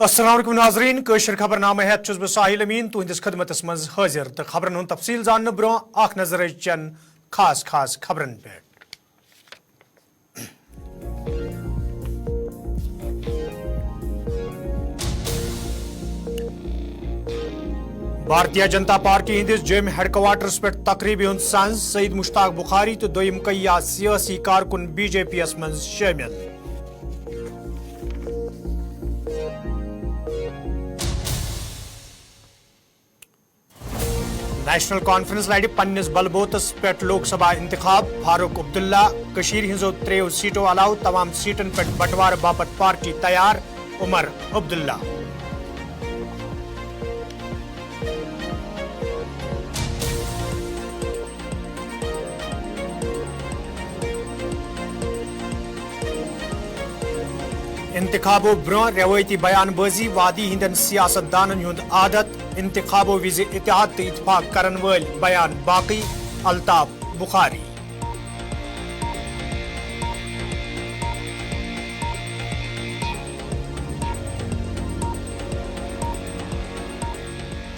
अस्सलाम वालेकुम नाज़रीन कशर खबरनामा हेत छुस बह साहिल अमीन तुहंदिस खदमतस मज हाजिर तो खबरन हुंद तफसील जानने ब्रोह आख नजर चन खास खास खबरन पे। भारतीय जनता पार्टी हंदिस जम हेडक्वार्टर्स पे तकरीबी हुंद संज सईद मुश्ताक बुखारी तो दोयम कय्या सियासी कारकुन बीजेपी यस मज शामिल। नेशनल कॉन्फ्रेंस लड़ पन्निस बलबोतस पे लोकसभा इंतखाब फारूक अब्दुल्ला कशीर हिंजो 3 सीटों अलाव तमाम सीटन पे बंटवार बापत पार्टी तैयार उमर अब्दुल्ला। इंतखाबों ब्रोह रवायती बयानबाजी वादी हिंदन सियासतदानन हुंद आदत इंतखाबों विज इत्तेहाद तो इतफाक करन वल बयान बाकी अल्ताफ बुखारी।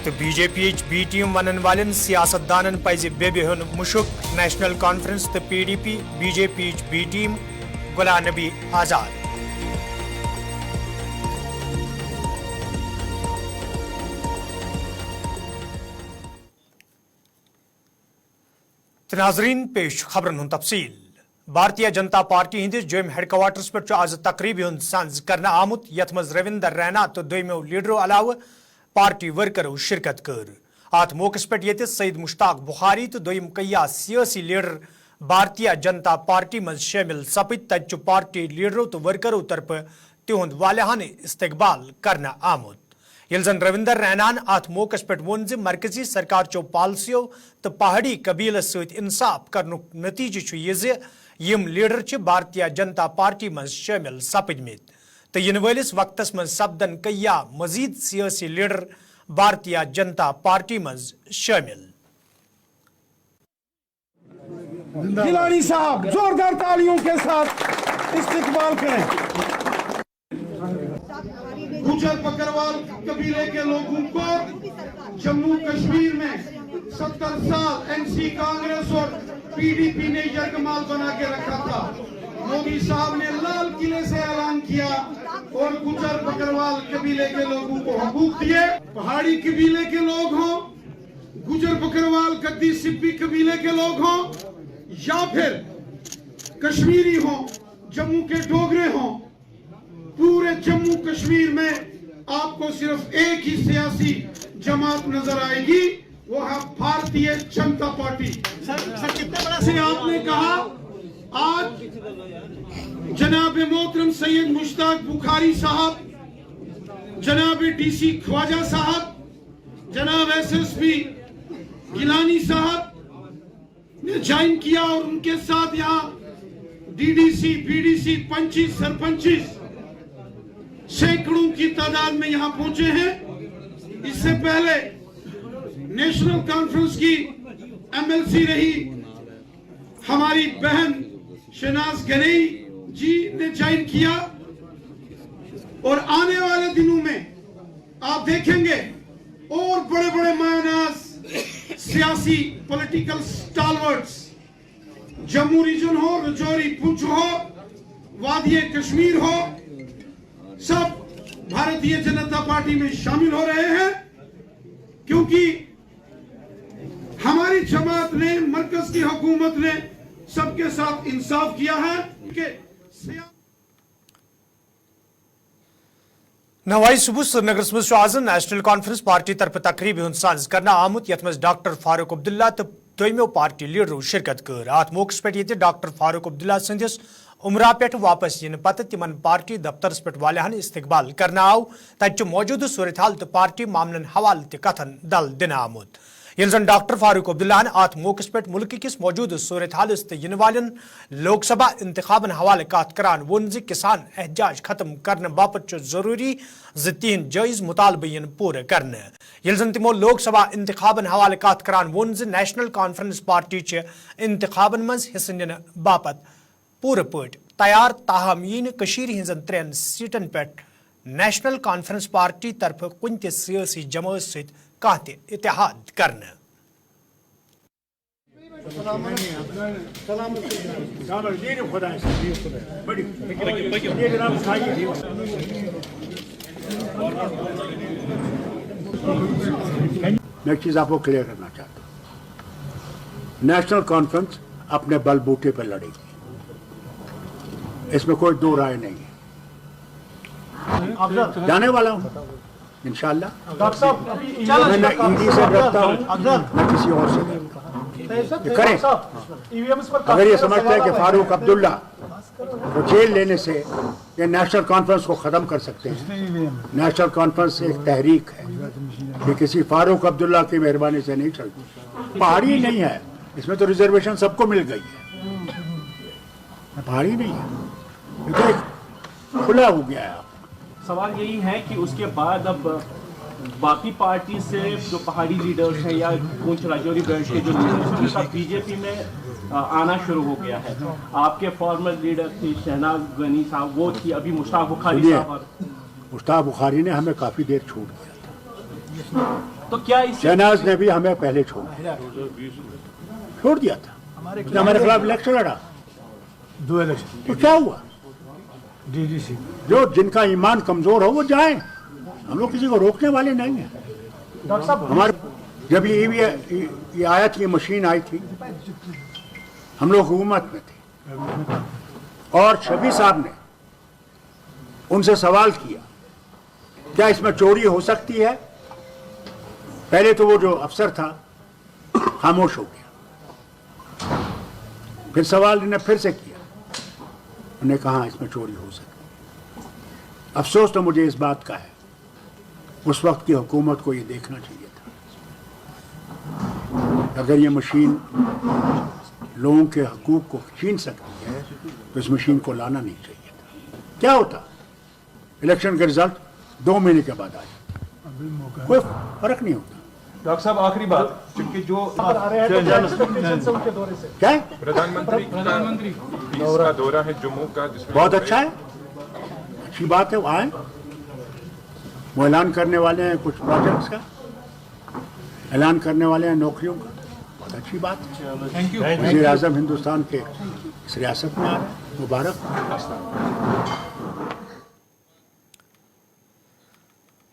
तो बीजेपी बी टीम वन वालन सियासतदानन पज बेबहन मुशुक नेशनल कॉन्फ्रेंस तो PDP BJP B team Ghulam Nabi Azad. नाजरीन पेश खबरन हुंद तफसील। भारतीय जनता पार्टी हंदिस जम हेडक्वार्टर्स पे आज तकरीबी हुंद संज करना आमुत यथ मज रविंदर रैना तो दोयमो लीडरों अलाव पार्टी वर्करों शिरकत कर। अत मौकस पे ये सईद मुश्ताक बुखारी तो दोयम कय्या सियासी लीडर भारतीय जनता पार्टी मज शामिल सपद तत पार्टी लीडरों तो वर्करों तरफ तिहुंद वालिहाने इस्तकबाल करना आमुत। यल जन रविंदर रैनान अत मौकस पे वोन मरकजी सरकार चो पॉलिसियों तो पहाड़ी कबीलस सत इंसाफ करनुक नतीजे यम लीडर भारतीय जनता पार्टी मज शामिल सपदमित तो इन वलिस वक्तस मज सपदन कय्या मजीद सियासी लीडर भारतीय जनता पार्टी मज शामिल। गिलानी साहब जोरदार तालियों के साथ इस्तकबाल करें। गुजर बकरवाल कबीले के लोगों को जम्मू कश्मीर में 70 साल एनसी कांग्रेस और पीडीपी ने यरगमाल बना के रखा था। मोदी साहब ने लाल किले से ऐलान किया और गुजर बकरवाल कबीले के लोगों को हकूक दिए। पहाड़ी कबीले के लोग हों, गुजर बकरवाल गद्दी सिप्पी कबीले के लोग हों या फिर कश्मीरी हों, जम्मू के डोगरे हों, पूरे जम्मू कश्मीर में आपको सिर्फ एक ही सियासी जमात नजर आएगी, वो है भारतीय जनता पार्टी। सर कितने बड़ा से आपने कहा आज जनाब मोहतरम सैयद मुश्ताक बुखारी साहब, जनाब डीसी ख्वाजा साहब, जनाब एसएसपी गिलानी साहब ने ज्वाइन किया और उनके साथ यहाँ डीडीसी बीडीसी पंची सरपंची सैकड़ों की तादाद में यहां पहुंचे हैं। इससे पहले नेशनल कॉन्फ्रेंस की एमएलसी रही हमारी बहन शहनाज गनई जी ने ज्वाइन किया और आने वाले दिनों में आप देखेंगे और बड़े बड़े मायनाज सियासी पॉलिटिकल स्टालवर्ड्स जम्मू रीजन हो, रजौरी पुंछ हो, वादी कश्मीर हो, सब भारतीय जनता पार्टी में शामिल हो रहे हैं, क्योंकि हमारी जमात ने, मरकज की हुकूमत ने सबके साथ इंसाफ किया है कि नवाई सुबह श्रीनगर मज आज नेशनल कॉन्फ्रेंस पार्टी तरफ तकरीबी हुंद साज करना आमुत यथ मज डॉक्टर फारूक अब्दुल्ला तो दोयमो पार्टी लीडरों शिरकत कर। अत मौकस पे ये डॉक्टर फारूक अब्दुल्ला संदिस उमरा पे वापस इन पत तिमन पार्टी दफ्तरस पे वालिहान इस्तकबाल करना आव तत मौजूद सूरत हाल तो पार्टी मामलन हवाल कथन दल दिन आमुत। यल जन डॉक्टर फारूक अब्दुल्ला अत मौकस पे मुल्क किस मौजूद सूरत हालस तो इन वालन लोकसभा इंतखाबन हवाले कत करान वोन किसान एहतजाज खत्म करने बापत जरूरी तिहन जायज मुतालबे इन पूरे करने। यल जन तमो लोकसभा इंतखाबन हवाले कत करान वोन नेशनल कॉन्फ्रेंस पार्टी इंतखाबन मज हिस्स निन बापत पूरे पट तैयार, ताहम यी कशीर हिंजन 3 सीटन पे نیشنل کانفرنس پارٹی طرف کن تہ سیاسی جماعت ست کانٛہہ تہ اتحاد کرنہٕ. میں ایک چیز آپ کو کلیئر کرنا چاہتا ہوں. نیشنل کانفرنس اپنے بل بوٹے پہ لڑے گی, اس میں کوئی دو رائے نہیں ہے. جانے والا ہوں انشاءاللہ. میں نہ ایڈی سے ڈرتا ہوں نہ کسی اور سے ڈرتا ہوں. یہ کریں. اگر یہ سمجھتے ہیں کہ فاروق عبداللہ کو جیل لینے سے یہ نیشنل کانفرنس کو ختم کر سکتے ہیں, نیشنل کانفرنس ایک تحریک ہے, یہ کسی فاروق عبداللہ کی مہربانی سے نہیں چلتی. پہاڑی نہیں ہے اس میں, تو ریزرویشن سب کو مل گئی ہے. پہاڑی نہیں ہے, یہ تو کھلا ہو گیا ہے. سوال یہی ہے کہ اس کے بعد اب باقی پارٹی سے جو پہاڑی لیڈرز ہیں یا پونچھ راجوری بیلٹ کے جو لیڈرز ہیں, ان کا بی جے پی میں آنا شروع ہو گیا ہے. آپ کے فارمر لیڈر تھے شہناز غنی صاحب, وہ تھی ابھی مشتاق بخاری صاحب. مشتاق بخاری نے ہمیں کافی دیر چھوڑ دیا تھا, تو کیا اس شہناز نے بھی ہمیں پہلے چھوڑ دیا تھا. ہمارے خلاف الیکشن لڑا, 2 الیکشن. تو کیا ہوا؟ DDC جو جن کا ایمان کمزور ہو وہ جائیں, ہم لوگ کسی کو روکنے والے نہیں ہیں. ہمارے جب یہ آیا تھی, یہ مشین آئی تھی, ہم لوگ حکومت میں تھے, اور شفیع صاحب نے ان سے سوال کیا کیا اس میں چوری ہو سکتی ہے. پہلے تو وہ جو افسر تھا خاموش ہو گیا, پھر سوال انہیں پھر سے کیا, انہوں نے کہا اس میں چوری ہو سکتی. افسوس تو مجھے اس بات کا ہے, اس وقت کی حکومت کو یہ دیکھنا چاہیے تھا. اگر یہ مشین لوگوں کے حقوق کو چھین سکتی ہے تو اس مشین کو لانا نہیں چاہیے تھا. کیا ہوتا, الیکشن کا رزلٹ 2 مہینے کے بعد آ جاتا, کوئی فرق نہیں ہوتا. ڈاکٹر صاحب آخری بات, چونکہ جو کیا ہے, پردھان منتری کا دورہ ہے جموں کا, جس میں بہت اچھا ہے, اچھی بات ہے, وہ آئیں. وہ اعلان کرنے والے ہیں کچھ پروجیکٹس کا, اعلان کرنے والے ہیں نوکریوں کا, بہت اچھی بات ہے. وزیر اعظم ہندوستان کے اس ریاست میں آ رہے ہیں, مبارک.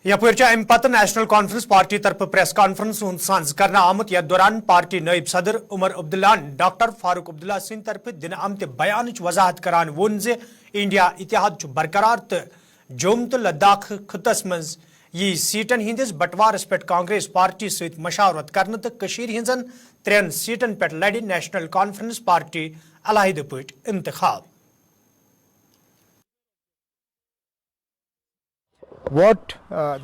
یپر امہ پتہ نیشنل کانفرنس پارٹی طرف پریس کانفرنس ہند سانز کرنا آمت, یتھ دوران پارٹی نائب صدر عمر عبداللہ ڈاکٹر فاروق عبداللہ سند طرف دن آمت بیانچ وضاحت کران وون زِ انڈیا اتحاد برقرار تو جوم تو لداخ خطس مز یہ سیٹن ہندس بٹوارس پہ کانگریس پارٹی ست مشاورت کرنے تو کشیر ہنزن 3 سیٹن پہ لڑ نیشنل کانفرنس پارٹی علیحدہ پہ انتخاب. What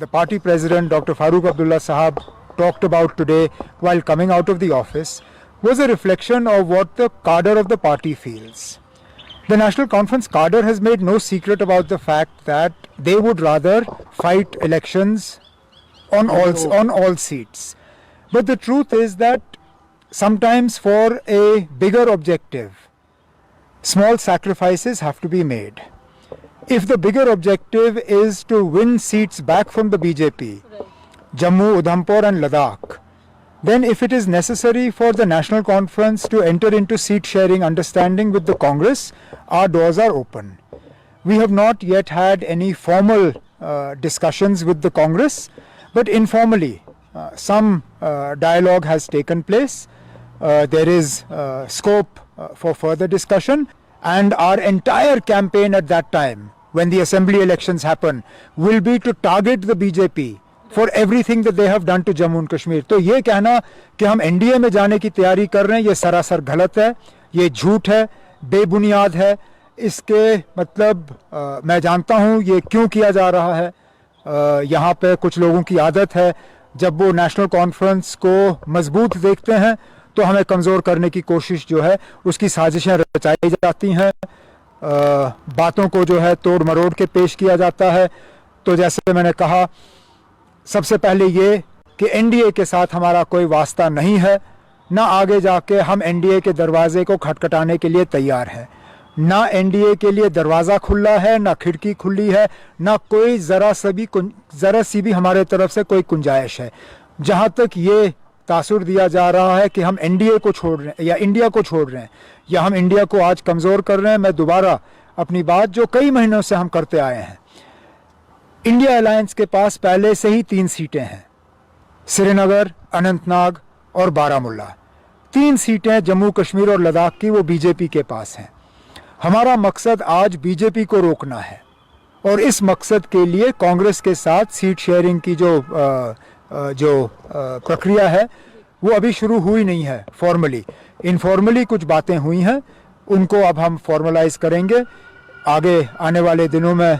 the party president Dr. Farooq Abdullah Sahab talked about today while coming out of the office was a reflection of what the cadre of the party feels. The National Conference cadre has made no secret about the fact that they would rather fight elections on all seats. But the truth is that sometimes for a bigger objective, small sacrifices have to be made. If the bigger objective is to win seats back from the BJP, Jammu, Udhampur and Ladakh, then if it is necessary for the National Conference to enter into seat sharing understanding with the Congress, our doors are open. We have not yet had any formal discussions with the Congress, but informally some dialogue has taken place. There is scope for further discussion, and our entire campaign at that time, when the assembly elections happen, will be to target the BJP for everything that they have done to Jammu and Kashmir. تو یہ کہنا کہ ہم NDA میں جانے کی تیاری کر رہے ہیں, یہ سراسر غلط ہے, یہ جھوٹ ہے, بے بنیاد ہے. اس کے مطلب میں جانتا ہوں یہ کیوں کیا جا رہا ہے. یہاں پہ کچھ لوگوں کی عادت ہے جب وہ نیشنل کانفرنس کو مضبوط دیکھتے ہیں تو ہمیں کمزور کرنے کی کوشش جو ہے اس کی سازشیں رچائی جاتی ہیں, باتوں کو جو ہے توڑ مروڑ کے پیش کیا جاتا ہے. تو جیسے میں نے کہا, سب سے پہلے یہ کہ NDA کے ساتھ ہمارا کوئی واسطہ نہیں ہے, نہ آگے جا کے ہم NDA کے دروازے کو کھٹکھٹانے کے لیے تیار ہیں. ना एनडीए के लिए दरवाज़ा खुला है, ना खिड़की खुली है, ना कोई ज़रा सी भी हमारे तरफ से कोई गुंजाइश है। जहाँ तक ये तासुर दिया जा रहा है कि हम एनडीए को छोड़ रहे हैं या इंडिया को छोड़ रहे हैं या हम इंडिया को आज कमज़ोर कर रहे हैं, मैं दोबारा अपनी बात जो कई महीनों से हम करते आए हैं, इंडिया अलायंस के पास पहले से ही 3 सीटें हैं, श्रीनगर, अनंतनाग और बारामुल्ला। 3 सीटें जम्मू कश्मीर और लद्दाख की वो बीजेपी के पास हैं। हमारा मकसद आज बीजेपी को रोकना है और इस मकसद के लिए कांग्रेस के साथ सीट शेयरिंग की जो प्रक्रिया है वो अभी शुरू हुई नहीं है। फॉर्मली इनफॉर्मली कुछ बातें हुई हैं, उनको अब हम फॉर्मलाइज करेंगे। आगे आने वाले दिनों में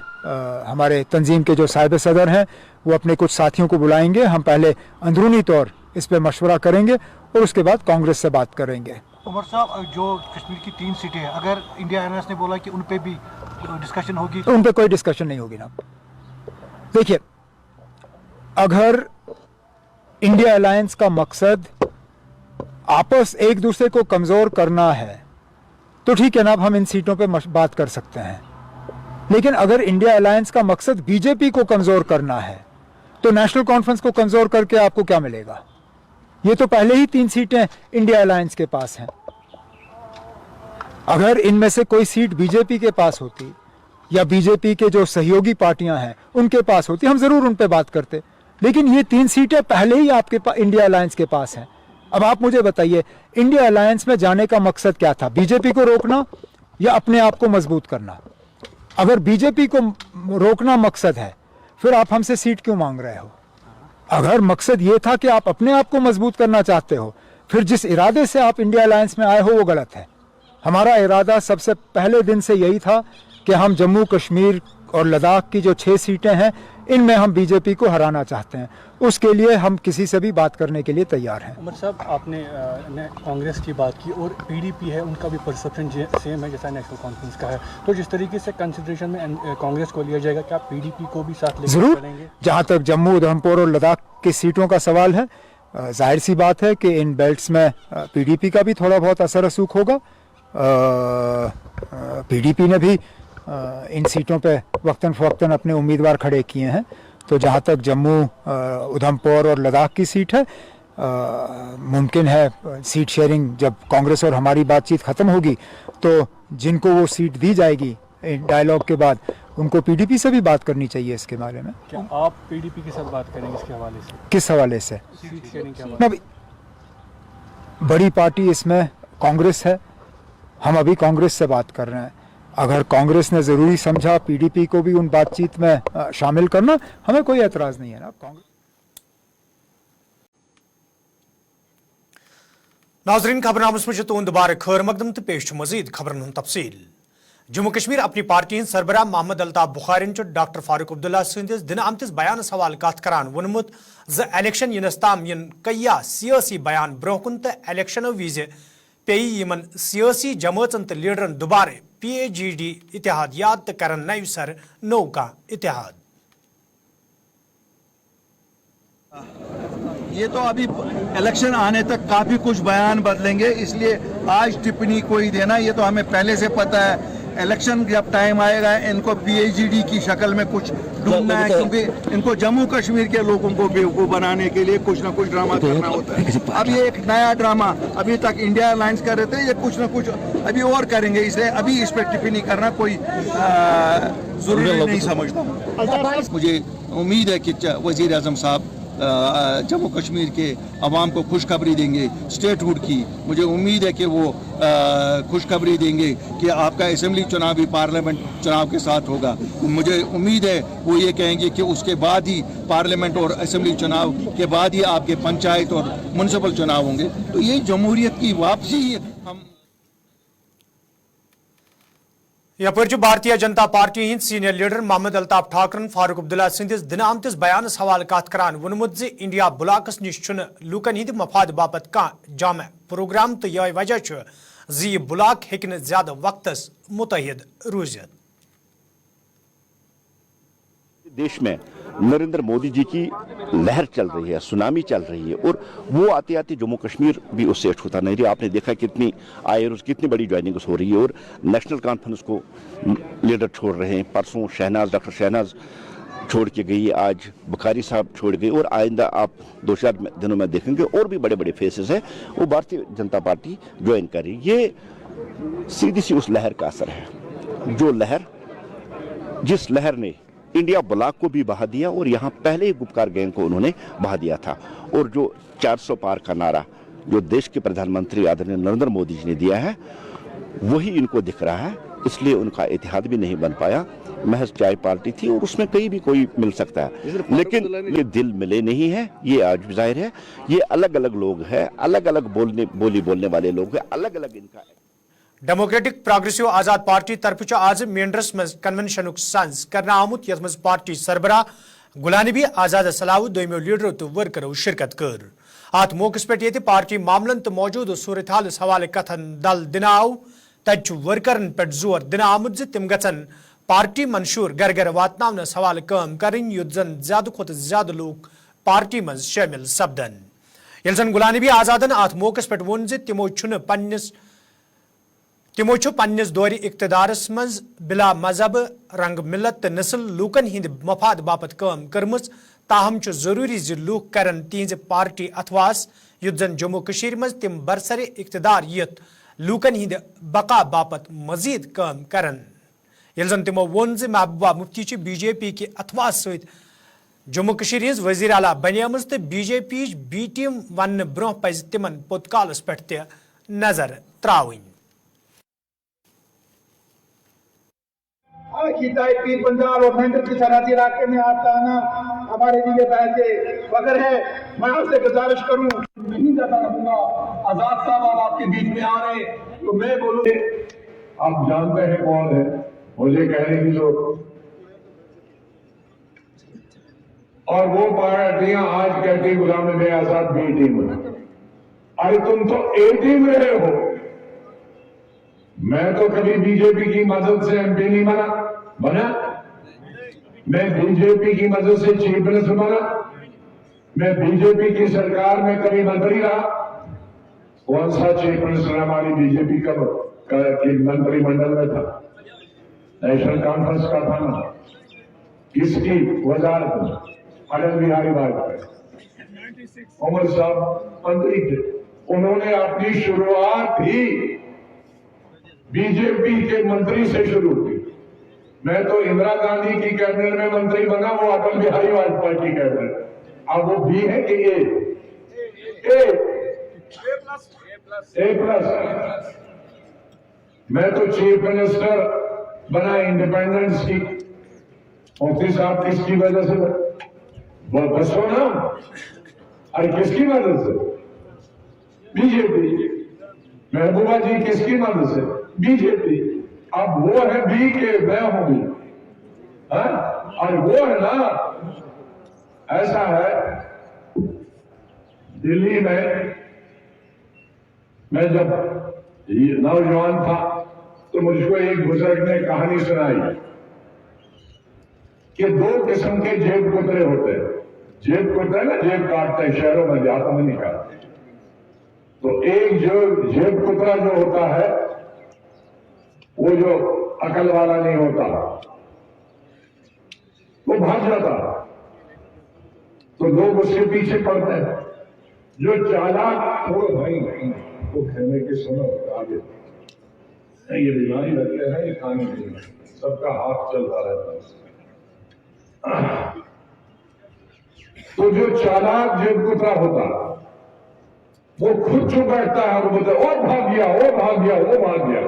हमारे तंजीम के जो साहिब सदर हैं वो अपने कुछ साथियों को बुलाएंगे। हम पहले अंदरूनी तौर इस पे मशवरा करेंगे और उसके बाद कांग्रेस से बात करेंगे। उमर साहब, जो कश्मीर की 3 सीटें हैं, अगर इंडिया अलायंस ने बोला कि उन पे भी डिस्कशन होगी, तो उन पे कोई डिस्कशन नहीं होगी ना। देखिए, अगर इंडिया अलायंस का मकसद आपस एक दूसरे को कमज़ोर करना है तो ठीक है ना, अब हम इन सीटों पे बात कर सकते हैं। लेकिन अगर इंडिया अलायंस का मकसद बीजेपी को कमज़ोर करना है तो नेशनल कॉन्फ्रेंस को कमज़ोर करके आपको क्या मिलेगा? ये तो पहले ही 3 सीटें इंडिया अलायंस के पास हैं। अगर इनमें से कोई सीट बीजेपी के पास होती या बीजेपी के जो सहयोगी पार्टियां हैं उनके पास होती, हम ज़रूर उन पे बात करते। लेकिन ये 3 सीटें पहले ही आपके इंडिया अलायंस के पास हैं। अब आप मुझे बताइए, इंडिया अलायंस में जाने का मकसद क्या था? बीजेपी को रोकना या अपने आप को मजबूत करना? अगर बीजेपी को रोकना मकसद है फिर आप हमसे सीट क्यों मांग रहे हो? अगर मकसद ये था कि आप अपने आप को मजबूत करना चाहते हो, फिर जिस इरादे से आप इंडिया अलायंस में आए हो वो गलत है। हमारा इरादा सबसे पहले दिन से यही था कि हम जम्मू कश्मीर और लद्दाख की जो 6 सीटें हैं इनमें हम बीजेपी को हराना चाहते हैं। उसके लिए हम किसी से भी बात करने के लिए तैयार हैं। उमर साहब, आपने कांग्रेस की बात की और पीडीपी है, उनका भी परसेप्शन सेम है जैसा नेशनल कॉन्फ्रेंस का है, तो जिस तरीके से कंसिडरेशन में कांग्रेस को लिया जाएगा, क्या पीडीपी को भी साथ लेकर जरूर चलेंगे? जहाँ तक जम्मू, उधमपुर और लद्दाख की सीटों का सवाल है, जाहिर सी बात है कि इन बेल्ट्स में पीडीपी का भी थोड़ा बहुत असर रसूख होगा। पीडीपी ने भी इन सीटों पे वक्तन फ़वक्तन अपने उम्मीदवार खड़े किए हैं। तो जहाँ तक जम्मू, उधमपुर और लद्दाख की सीट है, मुमकिन है सीट शेयरिंग जब कांग्रेस और हमारी बातचीत ख़त्म होगी तो जिनको वो सीट दी जाएगी डायलॉग के बाद, उनको पीडीपी से भी बात करनी चाहिए इसके बारे में। क्या आप पीडीपी के साथ बात करेंगे इसके हवाले से? किस हवाले से? सीट शेयरिंग के हवाले से। बड़ी पार्टी इसमें कांग्रेस है, हम अभी कांग्रेस से बात कर रहे हैं। अगर कांग्रेस ने ज़रूरी समझा पीडीपी को भी उन बातचीत में शामिल करना, हमें कोई एतराज़ नहीं है ना। कांग्रेस नाजरीन, खबरनामस में तुंद बार खैर मकदम तो पेश मजीद खबरन तफसील। जम्मू कश्मीर अपनी पार्टी हंद सरबराह मोहम्मद अल्ताफ बुखारिन डॉक्टर फारूक अब्दुल्ला सदिस दिन आमतिस बयान हवाल कत करान वोनमुत ज इलेक्शन यिनस ताम इन कया सियासी बयान ब्रोह तो इलेक्शनों विज पे यमन सियासी जमातन तो लीडरन दोबारे PAGD इतिहादियात तो करन नव सर नौ का इतिहाद। ये तो अभी इलेक्शन आने तक काफी कुछ बयान बदलेंगे, इसलिए आज टिप्पणी कोई देना, ये तो हमें पहले से पता है। इलेक्शन जब टाइम आएगा इनको PAGD की शक्ल में कुछ ढूंढना है, क्योंकि इनको जम्मू कश्मीर के लोगों को बेवकूफ बनाने के लिए कुछ ना कुछ ड्रामा करना होता है। अब ये एक नया ड्रामा, अभी तक इंडिया अलायंस कर रहे थे, ये कुछ ना कुछ अभी और करेंगे, इसलिए अभी इस पर टिप्पणी करना कोई जरूरी नहीं समझता। मुझे उम्मीद है कि वजीर आजम साहब जम्मू कश्मीर के अवाम को खुशखबरी देंगे स्टेटहुड की। मुझे उम्मीद है कि वो खुशखबरी देंगे कि आपका असेंबली चुनाव भी पार्लियामेंट चुनाव के साथ होगा। मुझे उम्मीद है वो ये कहेंगे कि उसके बाद ही पार्लियामेंट और असेंबली चुनाव के बाद ही आपके पंचायत और म्यूनसिपल चुनाव होंगे। तो ये जमहूरियत की वापसी हम यपर भारतीय जनता पार्टी हिंद सीनियर लीडर मोहम्मद अल्ताफ ठाकरन फारूक अब्दुल्ला सदिस दिन आमतिस बयानस हवाल कत करान वोनमुत ज इंडिया ब्लॉकस निश लूकन हिंद मफाद बापत कह जाम प्रोग्राम तो यह वजह ज यह ब्लॉक हेकि ज्यादा वक्तस मुतहद रूजित। देश में नरेंद्र मोदी जी की लहर चल रही है, सुनामी चल रही है, और वो आते आते जम्मू कश्मीर भी उससे छूता नहीं रही। आपने देखा कितनी आयर्स, कितनी बड़ी ज्वाइनिंग हो रही है, और नेशनल कॉन्फ्रेंस को लीडर छोड़ रहे हैं। परसों शहनाज, डॉक्टर शहनाज छोड़ के गई, आज बुखारी साहब छोड़ गए, और आइंदा आप 2-4 दिनों में देखेंगे और भी बड़े बड़े फेसेस हैं वो भारतीय जनता पार्टी ज्वाइन कर रही। ये सीधी सी उस लहर का असर है, जो लहर, जिस लहर ने इंडिया ब्लॉक को भी बहा दिया, और यहाँ पहले ही गुपकार गैंग को उन्होंने बहा दिया था। और जो 400 पार का नारा जो देश के प्रधानमंत्री आदरणीय नरेंद्र मोदी जी ने दिया है, वही इनको दिख रहा है, इसलिए उनका इतिहाद भी नहीं बन पाया। महज चाय पार्टी थी, और उसमें कहीं भी कोई मिल सकता है, लेकिन ये दिल मिले नहीं है, ये आज भी जाहिर है। ये अलग अलग लोग हैं, अलग अलग बोली बोलने वाले लोग हैं, अलग अलग इनका। डेमोक्रेटिक प्रोग्रेसिव आजाद पार्टी तरफ आज मेंढरस में कन्वेंशन सज करना आमुत, यथ मज पार्टी सरबराह गुलाम नबी आजाद सलाह दोमो लीडरों तो वर्करों शिरकत कर। अत मौके पे ये पार्टी मामलन तो मौजूद सूरत हाल हवाले कथन दल दिन आव, तत वर्करन पे जोर दिन आमुत तिम गन पार्टी मंशूर घर घर वातनावनस हवाले काम करें, युद्ध जन ज्यादा खुद ज्यादा लोग पार्टी मज शामिल सपदन। ये जन गुलाम नबी आजादन अत मौके पे वोन तिमो पन्निस दौर इक्तदारस मज बिला मजहब, रंग, मिलत नस्ल लूकन हिंद मफाद बापत काम कर्मच, ताहम जरूरी ज लूक करन तिज पार्टी अथवास, युद्ध जन जम्मू कशीर मज तिम बरसर इक्तदार यत लूकन हिंद बका बापत मजीद काम करन। ये जन तिमो वोन महबूबा मुफ्ती बीजेपी के अथवास सहित जम्मू कशीर हिंज वजीर आला बनियामज, तो बीजेपी बी टीम वन ब्रोह पज तिमन पोतकालस पे त नजर त्रावन। पीर पंजाब और मेंढर के सरहदी इलाके में आपका आना हमारे लिए बैठे वगर है। मैं आपसे गुजारिश करूं, नहीं जाता रहूंगा। आजाद साहब आप आपके बीच में आ रहे तो मैं बोलूं, आप जानते हैं कौन है, मुझे कहने की जरूरत। और वो पार्टियां आज कहती गुलाम नबी आजाद बी टीम। अरे तुम तो ए टीम रहे हो। मैं तो कभी बीजेपी की मदद से एमपी नहीं बना, मैं बीजेपी की मदद से चीफ मिनिस्टर बना, मैं बीजेपी की सरकार में कभी मंत्री रहा। कौन सा चीफ मिनिस्टर हमारी बीजेपी का मंत्रिमंडल में था? नेशनल कॉन्फ्रेंस का था ना, किसकी वजारत में? अटल बिहारी वाजपेयी। उमर साहब मंत्री थे, उन्होंने अपनी शुरुआत ही बीजेपी के मंत्री से शुरू की। मैं तो इंदिरा गांधी की कैबिनेट में मंत्री बना, वो अटल बिहारी वाजपेयी की कैबिनेट। अब वो बी है कि ए प्लस। मैं तो चीफ मिनिस्टर बना इंडिपेंडेंस की। मुफ्ती साहब किसकी वजह से? बसो ना, अरे किसकी मदद से? बीजेपी। महबूबा जी किसकी मदद से? बीजेपी। अब वो है बी के मैं हूं भी, और वो है ना, ऐसा है। दिल्ली में मैं जब नौजवान था तो मुझको एक बुजुर्ग ने कहानी सुनाई कि 2 किस्म के जेब कुतरे होते हैं। जेब कुतरे ना जेब काटते हैं, शहरों में देहातों में नहीं काटते। तो एक जो जेब कुतरा जो होता है, वो जो अकल वाला नहीं होता, वो भाग जाता, तो लोग उसके पीछे पड़ते हैं। जो चालाक हो भाई वो कहने के सुनो आगे, ये बीमारी लगते हैं, ये खाने पीने सबका हाथ चलता रहता है। तो जो चालाक जेब कुतरा होता, वो खुद चुप बैठता है और बोलता है ओ भाग गया, वो भाग गया, वो भाग गया।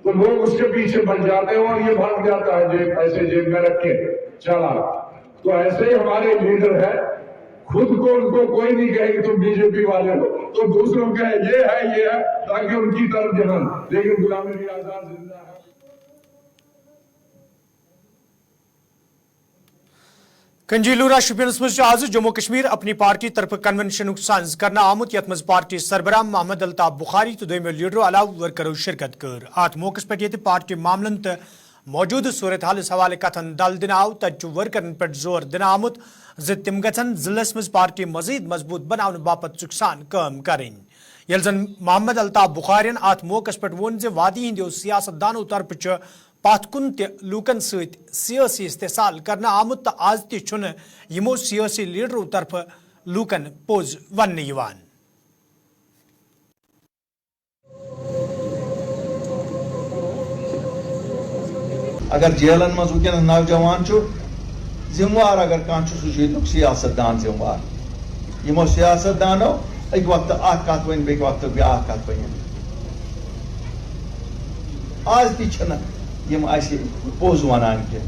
तो लोग उसके पीछे बढ़ जाते हैं और ये भाग जाता है जेब, पैसे जेब में रखे चला। तो ऐसे ही हमारे लीडर है, खुद को उनको कोई नहीं कहे कि तुम बीजेपी वाले हो, तो दूसरों के ये है, ताकि उनकी तरफ ध्यान। लेकिन गुलाम नबी आजाद जिंदा है। कंजीलूरा शुपियंस मज आज जम्मू कश्मीर अपनी पार्टी तरफ कन्वेंशन सज करना आमुत, यथ मज पार्टी सरबराह मोहम्मद अल्ताफ बुखारी तो दोमो लीडरों अलाव वर्करों शिरकत कर। अत मौके पे पार्टी मामलन तो موجود صورت حالس حوالہ کتن دل دن آو تت ورکرن پہ زور دن آمت تم گھن ضلع مز پارٹی مزید مضبوط بنانے باپت چکسان کام کریں یل زن محمد الطاف بخارین ات موقع پہ وون وادی ہندو سیاست دانو طرف پات کن لوکن ست سیاسی استحصال کرنا آمت تو آز تمو سیاسی لیڈرو طرف لوکن پوز ون یوان اگر جیلن مز ونکس نوجوان ذمہ اگر کھانا سہ سیاست دان ذمہ یمو سیاست دانو اک وقت اخ کت ون بیک وقت بیاکھ کت ون آز تم اس پوز ونان کی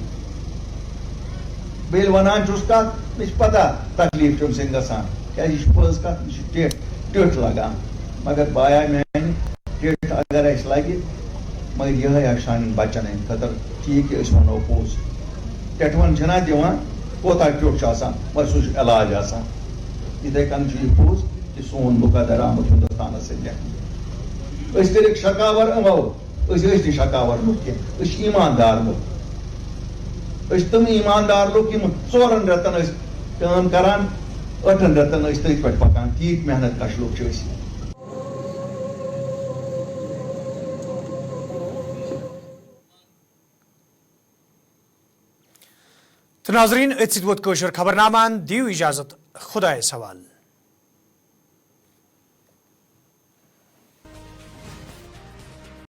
بیل ونان چھس کت مجھ پتہ تکلیف تم سن گژھان یہ پوز کت یہ ٹھٹ لگان مگر بایا میانہ ٹھٹ اگر اس لگہ مگر یہ سان بچن ہند خاطر ٹھیک کہ ونو پوز ٹھٹون چھنا دِوان کوتاہ ٹھٹ مگر سہ علاج آسان اتھے کن یہ پوز کہ سون مقدر آمد ہندوستان سک کر شکاور امو نی شکاور لوگ کی ایماندار لوگ تم ایماندار لوگ ژورن رتن کام کران 8 رتن تھی پہ پکان تیت محنت کش لوگ ناظرین ات ست ووت خبرنامہ دیو اجازت خدایس حوالہ.